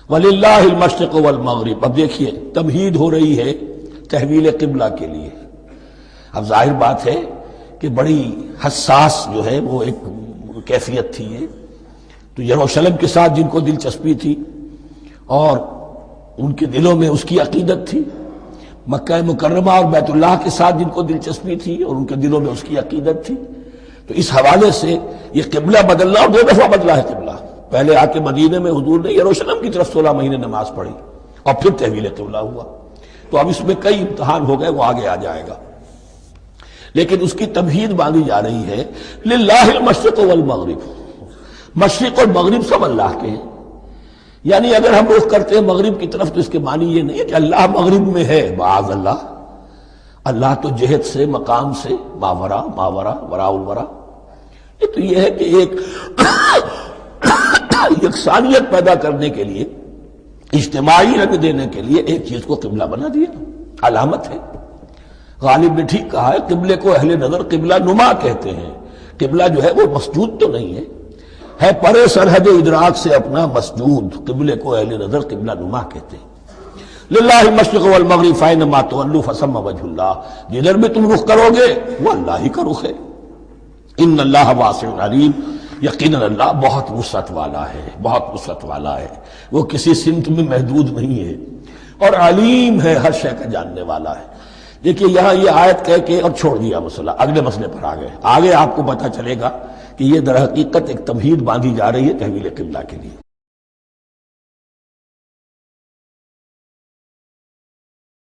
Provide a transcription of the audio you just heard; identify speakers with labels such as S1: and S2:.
S1: وَلِلَّهِ الْمَشْرِقُ وَالْمَغْرِبُ۔ اب دیکھیے تمہید ہو رہی ہے تحویل قبلہ کے لیے۔ اب ظاہر بات ہے کہ بڑی حساس جو ہے وہ ایک کیفیت تھی یہ، تو یروشلم کے ساتھ جن کو دلچسپی تھی اور ان کے دلوں میں اس کی عقیدت تھی، مکہ مکرمہ اور بیت اللہ کے ساتھ جن کو دلچسپی تھی اور ان کے دلوں میں اس کی عقیدت تھی، تو اس حوالے سے یہ قبلہ بدلنا، اور 2 دفعہ بدلا ہے قبلہ۔ پہلے آ کے مدینے میں حضور نے یروشلم کی طرف 16 مہینے نماز پڑھی اور پھر تحویل قبلہ ہوا۔ تو اب اس میں کئی امتحان ہو گئے، وہ آگے آ جائے گا، لیکن اس کی تمہید باندھی جا رہی ہے للہ المشرق والمغرب۔ مشرق اور مغرب سب اللہ کے ہیں، یعنی اگر ہم رخ کرتے ہیں مغرب کی طرف تو اس کے معنی یہ نہیں ہے کہ اللہ مغرب میں ہے، معاذ اللہ، اللہ تو جہت سے، مقام سے ماورا وراء الورا۔ یہ تو یہ ہے کہ ایک یکسانیت پیدا کرنے کے لیے، اجتماعی رنگ دینے کے لیے ایک چیز کو قبلہ بنا دیا، علامت ہے۔ غالب نے ٹھیک کہا ہے، قبلے کو اہل نظر قبلہ نما کہتے ہیں۔ قبلہ جو ہے وہ مسجود تو نہیں ہے پرے سرحد ادراک سے اپنا مسجود، قبلے کو اہل نظر قبلہ نما کہتے ہیں۔ للہ المشرق والمغرب فینما تولوا فثم وجہ اللہ، جدھر بھی تم رخ کرو گے وہ اللہ ہی کا رخ ہے۔ ان اللہ واسع علیم، یقیناً اللہ بہت وسعت والا ہے، بہت وسعت والا ہے، وہ کسی سمت میں محدود نہیں ہے، اور علیم ہے، ہر شے کا جاننے والا ہے۔ دیکھیے یہاں یہ آیت کہہ کے اور چھوڑ دیا مسئلہ، اگلے مسئلے پر آگے آپ کو پتہ چلے گا کہ یہ در حقیقت ایک تمہید باندھی جا رہی ہے تحویل قبلہ کے لیے۔